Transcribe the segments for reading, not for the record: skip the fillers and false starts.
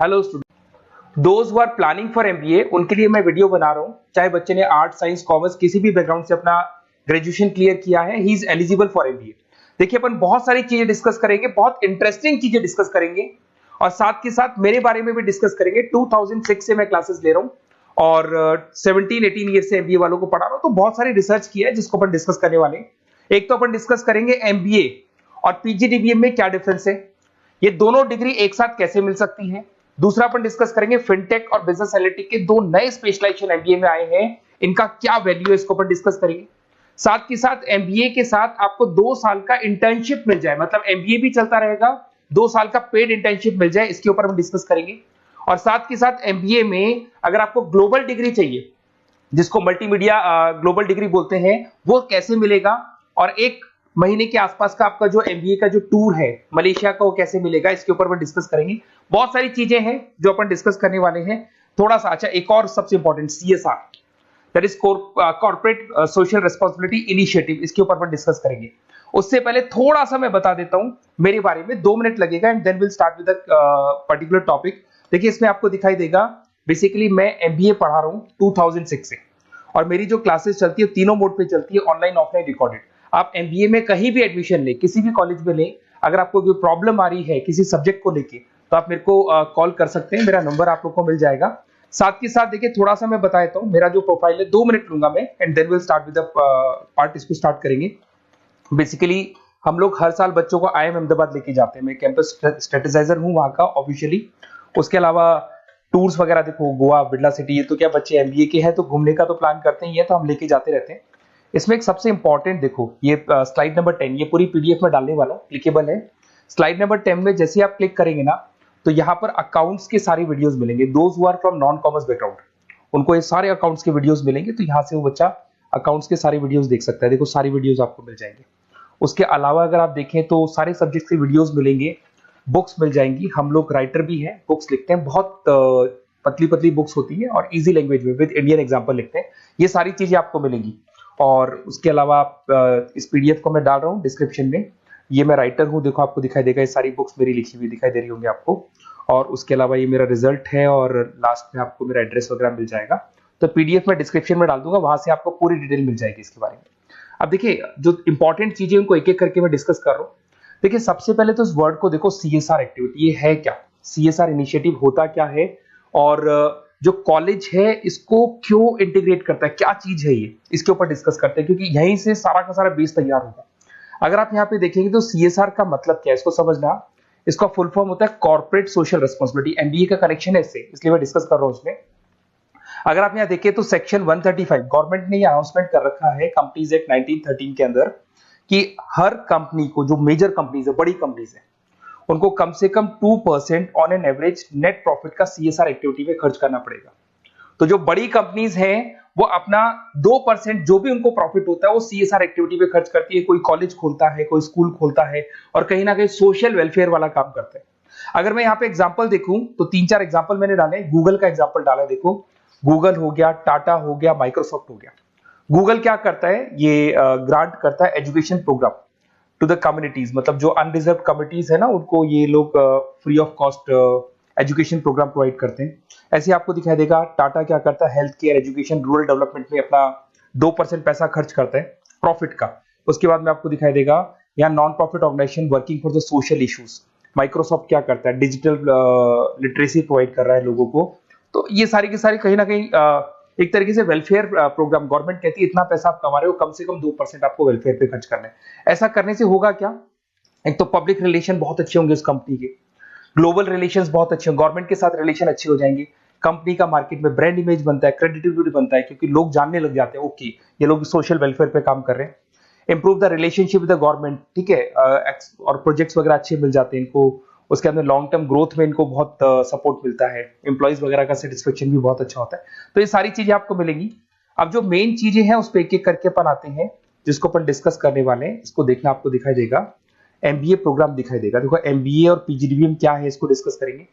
Hello student, those who are planning for MBA उनके लिए मैं वीडियो बना रहा हूं। चाहे बच्चे ने आर्ट, साइंस, कॉमर्स किसी भी बैकग्राउंड से अपना ग्रेजुएशन क्लियर किया है, he is eligible for MBA. देखिए, अपन बहुत सारी चीजें डिस्कस करेंगे, बहुत इंटरेस्टिंग चीजें डिस्कस करेंगे और साथ के साथ मेरे बारे में भी डिस्कस करेंगे। 2006 से मैं क्लासेस ले रहा हूं और 17-18 ईयर से एमबीए वालों को पढ़ा रहा हूं, तो बहुत सारी रिसर्च की है जिसको अपन डिस्कस करने वाले हैं। एक तो अपन डिस्कस करेंगे एमबीए और पीजीडीबीएम में क्या डिफरेंस है, ये दोनों डिग्री एक साथ कैसे मिल सकती है। दूसरा अपन डिस्कस करेंगे फिनटेक और बिजनेस एनालिटिक के दो नए स्पेशलाइजेशन एमबीए में आए हैं, इनका क्या वैल्यू है, इसको अपन डिस्कस करेंगे। साथ के साथ एमबीए के साथ आपको 2 साल का इंटर्नशिप मिल जाए, मतलब एमबीए भी चलता रहेगा, 2 साल का पेड इंटर्नशिप मिल जाए, इसके ऊपर हम डिस्कस करेंगे। और साथ के साथ एमबीए में अगर आपको ग्लोबल डिग्री चाहिए, जिसको मल्टीमीडिया ग्लोबल डिग्री बोलते हैं, वो कैसे मिलेगा, और 1 महीने के आसपास का आपका जो एमबीए का जो टूर है मलेशिया का, वो कैसे मिलेगा, इसके ऊपर हम डिस्कस करेंगे। बहुत सारी चीजें हैं जो अपन डिस्कस करने वाले हैं। थोड़ा सा अच्छा, एक और सबसे important CSR, that is corporate social responsibility initiative, इसके ऊपर अपन डिस्कस करेंगे। उससे पहले थोड़ा सा मैं बता देता हूं मेरे बारे में, 2 मिनट लगेगा and then will start with particular topic. देखिए, इसमें आपको दिखाई देगा बेसिकली मैं एमबीए पढ़ा रहा हूं 2006 से, और मेरी जो क्लासेस चलती है तीनों मोड पे चलती है, ऑनलाइन, ऑफलाइन, रिकॉर्डेड। आप एमबीए में कहीं भी एडमिशन ले, किसी भी कॉलेज में ले, अगर आपको कोई प्रॉब्लम आ रही है किसी सब्जेक्ट को लेके, तो आप मेरे को कॉल कर सकते हैं, मेरा नंबर आप लोग को मिल जाएगा। साथ के साथ देखिए, थोड़ा सा मैं बता देता हूं मेरा जो प्रोफाइल है, 2 मिनट लूंगा मैं and then will start with the part, इसको स्टार्ट करेंगे। बेसिकली हम लोग हर साल बच्चों को आईएम अहमदाबाद लेके जाते हैं, मैं कैंपस स्ट्रेटेजाइजर हूं वहां का ऑफिशियली। उसके अलावा टूर्स वगैरह, देखो गोवा, बिरला सिटी, ये तो क्या बच्चे एमबीए के हैं तो घूमने का तो प्लान करते ही है, तो हम लेके जाते रहते हैं। इसमें एक सबसे इंपॉर्टेंट, देखो ये स्लाइड नंबर 10, ये पूरी पीडीएफ में डालने वाला हूं, क्लिकेबल है। स्लाइड नंबर 10 में जैसे आप क्लिक करेंगे ना, तो यहाँ पर अकाउंट्स के सारी वीडियोस मिलेंगे। Those who are from non commerce background, उनको ये सारे अकाउंट्स के वीडियोस मिलेंगे, तो यहाँ से वो बच्चा अकाउंट्स के सारी वीडियोस देख सकता है। देखो, सारी वीडियोस आपको मिल जाएंगे। उसके अलावा अगर आप देखें तो सारे सब्जेक्ट के वीडियोस मिलेंगे, बुक्स मिल जाएंगी। हम लोग राइटर भी हैं, बुक्स लिखते हैं, बहुत पतली पतली बुक्स होती है और इजी लैंग्वेज में विद इंडियन एग्जांपल लिखते हैं। ये सारी चीजें आपको मिलेंगी। और उसके अलावा इस पीडीएफ को मैं डाल रहा हूँ डिस्क्रिप्शन में, ये मैं राइटर हूँ, देखो आपको दिखाई देगा, ये सारी बुक्स मेरी लिखी हुई दिखाई दे रही होंगी आपको। और उसके अलावा ये मेरा रिजल्ट है और लास्ट में आपको मेरा एड्रेस वगैरह मिल जाएगा। तो पीडीएफ में डिस्क्रिप्शन में डाल दूंगा, वहां से आपको पूरी डिटेल मिल जाएगी इसके बारे में। अब देखिए, जो इंपॉर्टेंट चीजें उनको एक एक करके मैं डिस्कस कर रहा हूँ। देखिए, सबसे पहले तो इस वर्ड को देखो, सीएसआर एक्टिविटी, ये है क्या, सीएसआर इनिशिएटिव होता क्या है, और जो कॉलेज है इसको क्यों इंटीग्रेट करता है, क्या चीज है ये, इसके ऊपर डिस्कस करते हैं, क्योंकि यहीं से सारा का सारा बेस तैयार होगा। अगर आप यहाँ पे देखेंगे तो सीएसआर का मतलब क्या है, इसको समझना। इसका फुल फॉर्म होता है कॉर्पोरेट सोशल रिस्पांसिबिलिटी। एमबीए का कनेक्शन है इससे, इसलिए मैं डिस्कस कर रहा हूँ उसमें। अगर आप यहाँ देखें तो सेक्शन 135 गवर्नमेंट ने यह अनाउंसमेंट कर रखा है कंपनीज एक्ट 1913 के अंदर, कि हर कंपनी को, जो मेजर कंपनीज है, बड़ी कंपनीज है, उनको कम से कम 2% on an average net profit का सीएसआर एक्टिविटी में खर्च करना पड़ेगा। तो जो बड़ी कंपनीज हैं वो अपना 2% जो भी उनको प्रॉफिट होता है वो सीएसआर एक्टिविटी पे खर्च करती है। कोई कॉलेज खोलता है, कोई स्कूल खोलता है, और कहीं ना कहीं सोशल वेलफेयर वाला काम करता है। अगर मैं यहाँ पे एग्जांपल देखूं तो 3-4 एग्जांपल मैंने डाले। गूगल का एग्जांपल डाला, देखो गूगल हो गया, टाटा हो गया, माइक्रोसॉफ्ट हो गया। गूगल क्या करता है, ये ग्रांट करता है education program to the communities, मतलब जो अनरिजर्व कम्युनिटीज है ना, उनको ये लोग free of cost education program provide करते हैं। ऐसे आपको दिखाई देगा टाटा क्या करता है, health care, education, rural development में अपना 2% पैसा खर्च करता है प्रॉफिट का। उसके बाद में आपको दिखाई देगा यहाँ non profit organisation working for the social issues. Microsoft क्या करता है, डिजिटल लिटरेसी प्रोवाइड कर रहा है लोगों को। तो ये सारी की सारी कहीं ना कहीं एक तरीके से वेलफेयर प्रोग्राम। गवर्नमेंट कहती है इतना पैसा आप कमा रहे हो, कम से कम 2% आपको वेलफेयर पे खर्च करना है। ऐसा करने से होगा क्या, एक तो पब्लिक रिलेशन बहुत अच्छे होंगे उस कंपनी के, ग्लोबल रिलेशंस बहुत अच्छे होंगे, गवर्नमेंट के साथ रिलेशन अच्छे हो जाएंगे, कंपनी का मार्केट में ब्रांड इमेज बनता है, क्रेडिबिलिटी बनता है, क्योंकि लोग जानने लग जाते हैं ओके ये लोग सोशल वेलफेयर पे काम कर रहे हैं। Improve the relationship with the government, ठीक है, और प्रोजेक्ट्स वगैरह अच्छे मिल जाते हैं इनको। उसके अंदर लॉन्ग टर्म ग्रोथ में इनको बहुत सपोर्ट मिलता है, एम्प्लॉइज वगैरह का सेटिस्फेक्शन भी बहुत अच्छा होता है। तो ये सारी चीजें आपको मिलेंगी। अब जो मेन चीजें हैं उस पर एक एक करके अपन आते हैं, जिसको अपन डिस्कस करने वाले हैं। इसको देखना, आपको दिखाई देगा एमबीए प्रोग्राम दिखाई देगा। देखो एमबीए और पीजीडीबीएम क्या है, इसको डिस्कस करेंगे।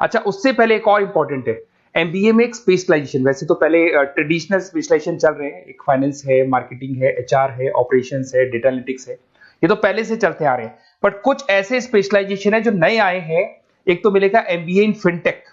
अच्छा, उससे पहले एक और इंपॉर्टेंट है, एमबीए में एक स्पेशलाइजेशन। वैसे तो पहले ट्रेडिशनल स्पेशलाइजेशन चल रहे हैं, एक फाइनेंस है, मार्केटिंग है, एचआर है, ऑपरेशंस है, डेटा एनालिटिक्स है, ये तो पहले से चलते आ रहे हैं। बट कुछ ऐसे स्पेशलाइजेशन है जो नए आए हैं। एक तो मिलेगा एमबीए इन फिनटेक,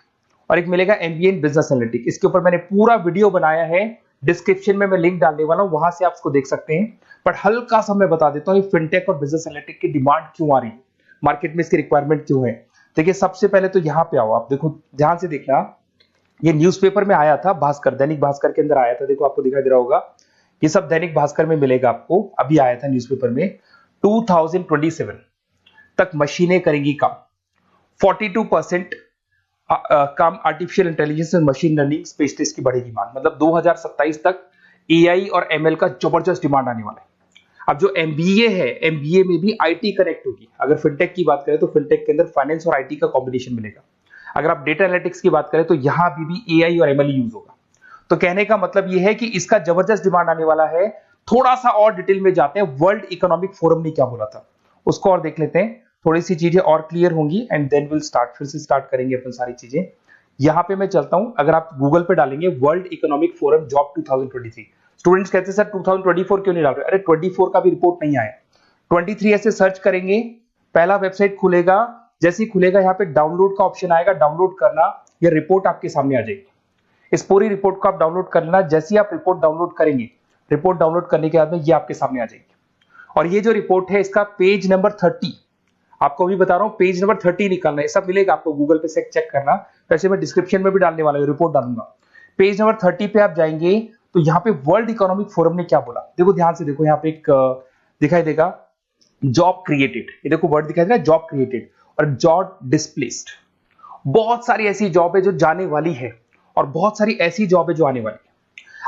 और एक मिलेगा एमबीए इन बिजनेस एनालिटिक्स। इसके ऊपर मैंने पूरा वीडियो बनाया है, डिस्क्रिप्शन में मैं लिंक डालने वाला हूं, वहां से आप इसको देख सकते हैं। बट हल्का सा मैं बता देता हूं फिनटेक और बिजनेस एनालिटिक्स की डिमांड क्यों आ रही है, मार्केट में इसकी रिक्वायरमेंट क्यों है। देखिए सबसे पहले तो यहाँ पे आओ, आप देखो ध्यान से देखना, ये न्यूज़पेपर में आया था, भास्कर, दैनिक भास्कर के अंदर आया था। देखो आपको दिखाई दे रहा होगा, ये सब दैनिक भास्कर में मिलेगा आपको, अभी आया था न्यूज़पेपर में। 2027 तक मशीनें करेंगी काम, 42% काम आर्टिफिशियल इंटेलिजेंस और मशीन लर्निंग स्पेशलिस्ट की बढ़ेगी मांग। मतलब 2027 तक एआई और एमएल का जबरदस्त डिमांड आने वाला है। अब जो एमबीए है, एमबीए में भी आईटी कनेक्ट होगी। अगर फिनटेक की बात करें तो फिनटेक के अंदर फाइनेंस और आईटी का कॉम्बिनेशन मिलेगा। अगर आप डेटा एनालिटिक्स की बात करें तो यहां भी एआई और एमएल यूज होगा। तो कहने का मतलब यह है कि इसका जबरदस्त डिमांड आने वाला है। थोड़ा सा और डिटेल में जाते हैं, वर्ल्ड इकोनॉमिक फोरम ने क्या बोला था उसको और देख लेते हैं, थोड़ी सी चीजें और क्लियर होंगी एंड देन विल स्टार्ट, फिर से स्टार्ट करेंगे अपन सारी चीजें। यहां पे मैं चलता हूं, अगर आप गूगल पे डालेंगे world economic forum job 2023, students कहते हैं सर 2024 क्यों नहीं डाल रहे, अरे 24 का भी रिपोर्ट नहीं आया, 23 ऐसे सर्च करेंगे, पहला वेबसाइट खुलेगा, जैसे ही खुलेगा यहाँ पे डाउनलोड का ऑप्शन आएगा, डाउनलोड करना, ये रिपोर्ट आपके सामने आ जाएगी। इस पूरी रिपोर्ट को आप डाउनलोड कर लेना। जैसे ही आप रिपोर्ट डाउनलोड करेंगे, रिपोर्ट डाउनलोड करने के बाद में ये आपके सामने आ जाएगी। और ये जो रिपोर्ट है इसका पेज नंबर 30, आपको भी बता रहा हूं पेज नंबर 30 निकालना है, सब मिलेगा आपको गूगल पे से चेक करना, वैसे मैं डिस्क्रिप्शन में भी डालने वाला हूं, रिपोर्ट डालूंगा। पेज नंबर 30 पे आप जाएंगे तो यहाँ पे वर्ल्ड इकोनॉमिक फोरम ने क्या बोला, देखो ध्यान से देखो, यहाँ पे एक दिखाई देगा जॉब क्रिएटेड, ये देखो वर्ड दिखाई दे रहा है जॉब क्रिएटेड और जॉब डिस्प्लेस्ड। बहुत सारी ऐसी जॉब है जो जाने वाली है और बहुत सारी ऐसी जॉब है जो आने वाली है।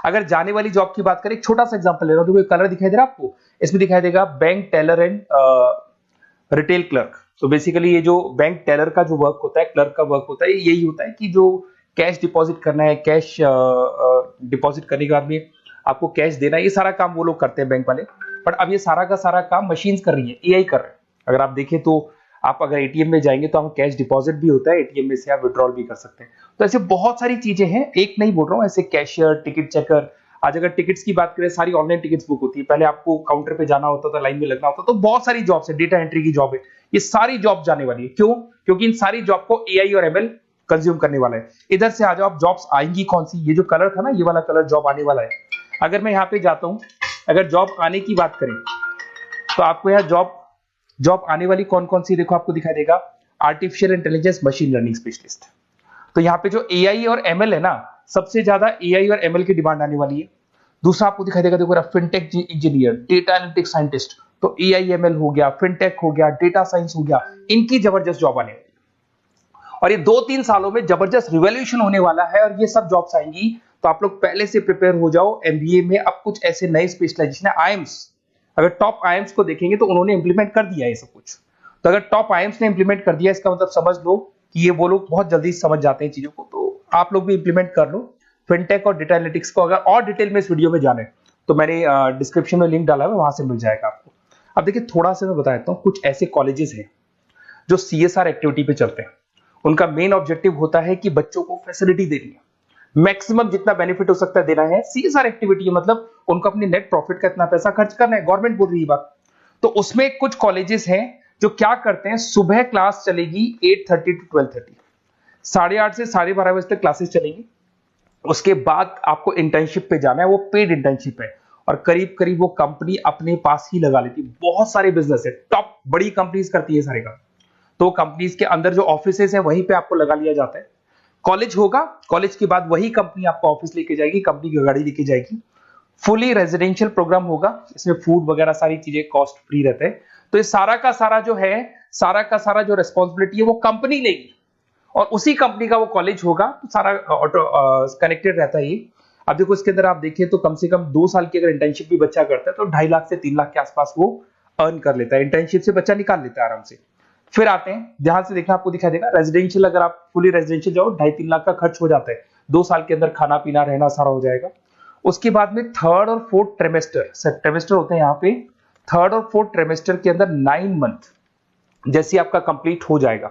अगर जाने वाली जॉब की बात करें, एक छोटा सा एग्जांपल ले रहा हूं, देखो कलर दिखाई दे रहा है आपको, इसमें दिखाई देगा bank teller and retail clerk. तो बेसिकली ये जो बैंक टेलर का जो वर्क होता है, क्लर्क का वर्क होता है, यही होता है कि जो कैश डिपॉजिट करना है, कैश डिपॉजिट करने के बाद में आपको कैश देना है, ये सारा काम वो लोग करते हैं बैंक वाले। बट अब ये सारा का सारा काम मशीन्स कर रही है, एआई कर रहे हैं। अगर आप देखें तो आप अगर एटीएम में जाएंगे तो आप कैश डिपॉजिट भी होता है, एटीएम में से आप विड्रॉल भी कर सकते हैं। तो ऐसे बहुत सारी चीजें हैं, एक नहीं बोल रहा हूँ, ऐसे कैशियर, टिकट चेकर। आज अगर टिकट्स की बात करें, सारी ऑनलाइन टिकट्स बुक होती है, पहले आपको काउंटर पे जाना होता था, लाइन में लगना होता, तो बहुत सारी जॉब्स है, डेटा एंट्री की जॉब है, ये सारी जॉब जाने वाली है। क्यों? क्योंकि इन सारी जॉब को एआई और एमएल कंज्यूम करने वाला है। इधर से आ जाओ, आप जॉब्स आएंगी कौन सी, ये जो कलर था ना, ये वाला कलर जॉब आने वाला है। अगर मैं यहाँ पे जाता हूँ, अगर जॉब आने की बात करें तो आपको यहाँ जॉब आने वाली कौन कौन सी, देखो आपको दिखाई देगा artificial intelligence machine learning specialist. तो यहाँ पे जो एआई और एमएल है ना, सबसे ज्यादा एआई और एमएल की डिमांड आने वाली है। दूसरा आपको दिखाई देगा, देखो fintech engineer, data analytics scientist, तो एआई एमएल हो गया, फिनटेक हो गया, डेटा साइंस हो गया, इनकी जबरदस्त जॉब आने वाली है। और ये 2-3 सालों में जबरदस्त रिवॉल्यूशन होने वाला है और ये सब जॉब्स आएंगी। तो आप लोग पहले से प्रिपेयर हो जाओ। एमबीए में अब कुछ ऐसे नए स्पेशलाइजेशन है, आईएम्स, अगर टॉप आईएम्स को देखेंगे तो उन्होंने इंप्लीमेंट कर दिया है ये सब कुछ। तो अगर टॉप आईएम्स ने इंप्लीमेंट कर दिया, इसका मतलब समझ लो कि ये वो लोग बहुत जल्दी समझ जाते हैं चीजों को, तो आप लोग भी इंप्लीमेंट कर लो फिनटेक और डेटा एनालिटिक्स को। अगर और डिटेल में इस वीडियो में जाने तो मैंने डिस्क्रिप्शन में लिंक डाला है, वहां से मिल जाएगा आपको। अब देखिए थोड़ा सा मैं बता देता हूँ, कुछ ऐसे कॉलेजेस हैं जो सीएसआर एक्टिविटी पे चलते हैं। उनका मेन ऑब्जेक्टिव होता है कि बच्चों को फैसिलिटी देनी है, मैक्सिमम जितना बेनिफिट हो सकता है देना है। सीएसआर एक्टिविटी मतलब उनको अपनी नेट प्रॉफिट का इतना पैसा खर्च करना है, गवर्नमेंट बोल रही है बात। तो उसमें कुछ कॉलेजेस हैं जो क्या करते हैं, सुबह क्लास चलेगी 8:30 to 12:30, 8:30 से 12:30 बजे तक क्लासेस चलेंगी। उसके बाद आपको इंटर्नशिप पे जाना है, वो पेड इंटर्नशिप है और करीब करीब वो कंपनी अपने पास ही लगा लेती है। बहुत सारे बिजनेस है, टॉप बड़ी कंपनीज करती है सारे का। तो कंपनीज के अंदर जो ऑफिसेस है वहीं पे आपको लगा लिया जाता है। कॉलेज होगा, कॉलेज के बाद वही कंपनी आपको ऑफिस लेके जाएगी, कंपनी की गाड़ी लेके जाएगी। फुली रेजिडेंशियल प्रोग्राम होगा, इसमें फूड वगैरह सारी चीजें कॉस्ट फ्री रहते हैं। तो ये सारा का सारा जो है, सारा का सारा जो रिस्पॉन्सिबिलिटी है वो कंपनी लेगी और उसी कंपनी का वो कॉलेज होगा। तो सारा ऑटो कनेक्टेड रहता है ये। अब देखो इसके अंदर आप देखें तो कम से कम 2 साल की अगर इंटर्नशिप भी बच्चा करता है तो 2.5 लाख से 3 लाख के आसपास वो अर्न कर लेता है, इंटर्नशिप से बच्चा निकाल लेता है आराम से। फिर आते हैं, ध्यान से देखना, आपको दिखाई देगा रेजिडेंशियल, अगर आप फुली रेजिडेंशियल जाओ 2.5-3 लाख का खर्च हो जाता है। 2 साल के अंदर खाना पीना रहना सारा हो जाएगा। उसके बाद में 3rd और 4th ट्रिमेस्टर होते हैं यहाँ पे। 3rd और 4th ट्रिमेस्टर के अंदर 9 मंथ जैसे आपका कंप्लीट हो जाएगा,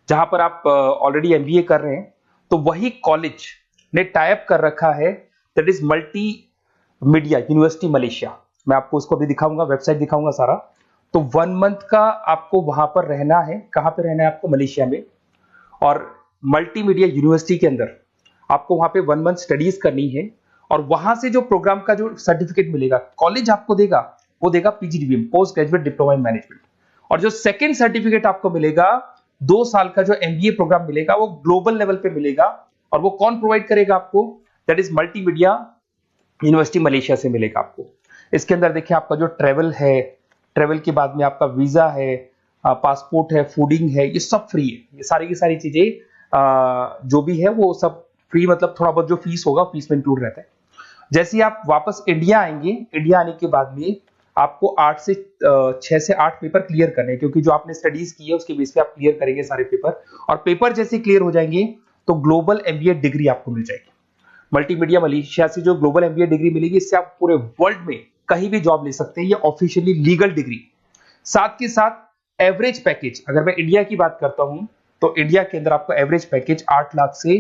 जहां पर आप ऑलरेडी एमबीए कर रहे हैं, तो वही कॉलेज ने टाइप कर रखा है, that is multi media university Malaysia. मैं आपको उसको भी दिखाऊंगा, वेबसाइट दिखाऊंगा सारा। तो 1 मंथ का आपको वहां पर रहना है। कहां पे रहना है आपको? मलेशिया में। और मल्टीमीडिया यूनिवर्सिटी के अंदर आपको वहां पे 1 मंथ स्टडीज करनी है और वहां से जो प्रोग्राम का जो सर्टिफिकेट मिलेगा कॉलेज आपको देगा, वो देगा PGDBM, post graduate diploma in management. और जो सेकंड सर्टिफिकेट आपको मिलेगा 2 साल का जो एमबीए प्रोग्राम मिलेगा वो ग्लोबल लेवल पे मिलेगा। और वो कौन प्रोवाइड करेगा आपको? That is multimedia university Malaysia से मिलेगा आपको। इसके अंदर देखिए आपका जो ट्रेवल है, ट्रेवल के बाद में आपका वीजा है, पासपोर्ट है, फूडिंग है, ये सब फ्री है। ये सारी की सारी चीजें जो भी है वो सब फ्री, मतलब थोड़ा बहुत जो फीस होगा फीस में इंक्लूड रहता है। जैसे ही आप वापस इंडिया आएंगे, इंडिया आने के बाद में आपको 6 से 8 पेपर क्लियर करने हैं, क्योंकि जो आपने स्टडीज की है उसके बेस पे आप क्लियर करेंगे सारे पेपर। और पेपर जैसे क्लियर हो जाएंगे तो ग्लोबल एमबीए डिग्री आपको मिल जाएगी। मल्टीमीडिया मलेशिया से जो ग्लोबल एमबीए डिग्री मिलेगी, इससे आप पूरे वर्ल्ड में कहीं भी जॉब ले सकते हैं। ये ऑफिशियली लीगल डिग्री। साथ के साथ एवरेज पैकेज, अगर मैं इंडिया की बात करता हूं तो इंडिया के अंदर आपको एवरेज पैकेज 8 लाख से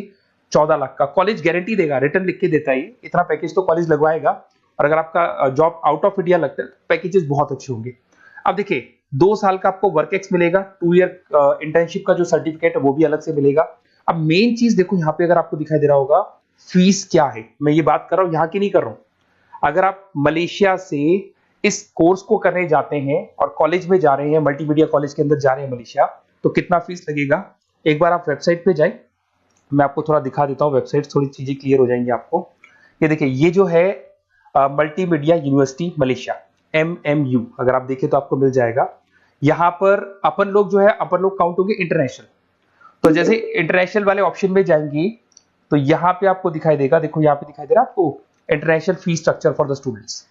14 लाख का कॉलेज गारंटी देगा, रिटर्न लिख के देता है। इतना पैकेज तो कॉलेज लगवाएगा। और अगर आपका जॉब आउट ऑफ इंडिया लगता है तो पैकेजेस बहुत अच्छे होंगे। अब देखिए 2 साल का आपको वर्क एक्स मिलेगा, 2 ईयर इंटर्नशिप का जो सर्टिफिकेट है वो भी अलग से मिलेगा। अब मेन चीज देखो यहाँ पे, अगर आपको दिखाई दे रहा होगा फीस क्या है, मैं ये बात कर रहा हूं यहाँ की नहीं कर रहा हूं। अगर आप मलेशिया से इस कोर्स को करने जाते हैं और कॉलेज में जा रहे हैं, मल्टीमीडिया कॉलेज के अंदर जा रहे हैं मलेशिया, तो कितना फीस लगेगा? एक बार आप वेबसाइट पे जाए, मैं आपको थोड़ा दिखा देता हूं, वेबसाइट थोड़ी चीजें क्लियर हो जाएंगी आपको। ये देखिए, ये जो है मल्टीमीडिया यूनिवर्सिटी मलेशिया, MMU, अगर आप देखें तो आपको मिल जाएगा। यहां पर अपन लोग जो है, अपन लोग काउंट होंगे इंटरनेशनल। तो जैसे इंटरनेशनल वाले ऑप्शन में जाएंगे तो यहाँ पे आपको दिखाई देगा, देखो यहाँ पे दिखाई दे रहा है आपको international fees structure for the students.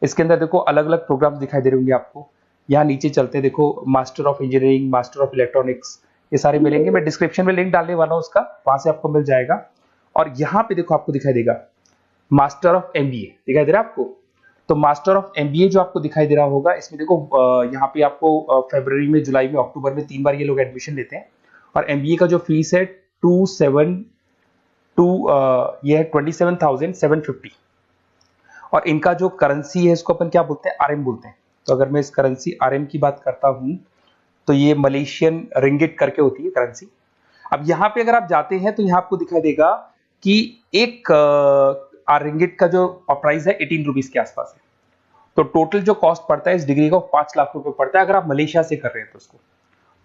इसके अंदर देखो अलग अलग प्रोग्राम दिखाई दे रहे होंगे आपको। यहाँ नीचे चलते हैं, देखो master of engineering, master of electronics, ये सारे मिलेंगे। मैं डिस्क्रिप्शन में लिंक डालने वाला हूँ उसका, वहां से आपको मिल जाएगा। और यहाँ पे देखो आपको दिखाई देगा मास्टर ऑफ एमबीए, दिखाई दे रहा है आपको। तो मास्टर ऑफ एमबीए जो आपको दिखाई दे रहा होगा, इसमें देखो यहाँ पे आपको फरवरी में, जुलाई में, अक्टूबर में 3 बार ये लोग एडमिशन लेते हैं। और एमबीए का जो फीस है 27,750। और इनका जो करेंसी है इसको अपन क्या बोलते हैं? आरएम बोलते हैं। तो अगर मैं इस करेंसी आरएम की बात करता हूं तो ये मलेशियन रिंगिट करके होती है करेंसी। अब यहाँ पे अगर आप जाते हैं तो यहाँ आपको दिखाई देगा कि एक रिंगिट का जो प्राइस है 18 रुपीज के आसपास है। तो टोटल जो कॉस्ट पड़ता है इस डिग्री को 5 लाख रुपए पड़ता है, अगर आप मलेशिया से कर रहे हैं तो उसको।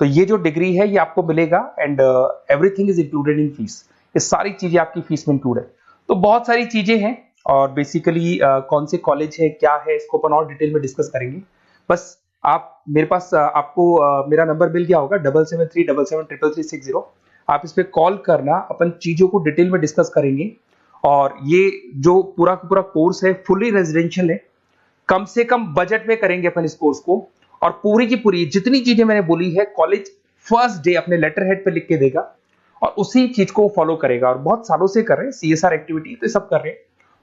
तो ये जो डिग्री है ये आपको मिलेगा and everything is included in fees. ये सारी चीजें आपकी फीस में इंक्लूड है। तो बहुत सारी चीजें हैं और बेसिकली कौन से कॉलेज है, क्या है, इसको अपन और डिटेल में डिस्कस करेंगे। बस आप मेरे पास आपको मेरा नंबर मिल गया होगा 7737733360। आप इस पे कॉल करना, अपन चीजों को डिटेल में डिस्कस करेंगे। और ये जो पूरा का पूरा कोर्स है फुली रेजिडेंशियल है, कम से कम बजट में करेंगे अपन इस कोर्स को। और पूरी की पूरी जितनी चीजें मैंने बोली है कॉलेज फर्स्ट डे अपने लेटर हेड पे लिख के देगा और उसी चीज को फॉलो करेगा। और बहुत सालों से कर रहे हैं CSR एक्टिविटी, तो सब कर रहे हैं।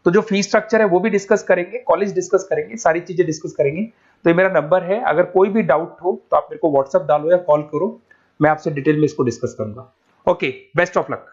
तो जो फीस स्ट्रक्चर है वो भी डिस्कस करेंगे, कॉलेज डिस्कस करेंगे, सारी चीजें डिस्कस करेंगे। तो ये मेरा नंबर है, अगर कोई भी डाउट हो तो आप मेरे को व्हाट्सएप डालो या कॉल करो, मैं आपसे डिटेल में इसको डिस्कस करूंगा। Okay, best of luck.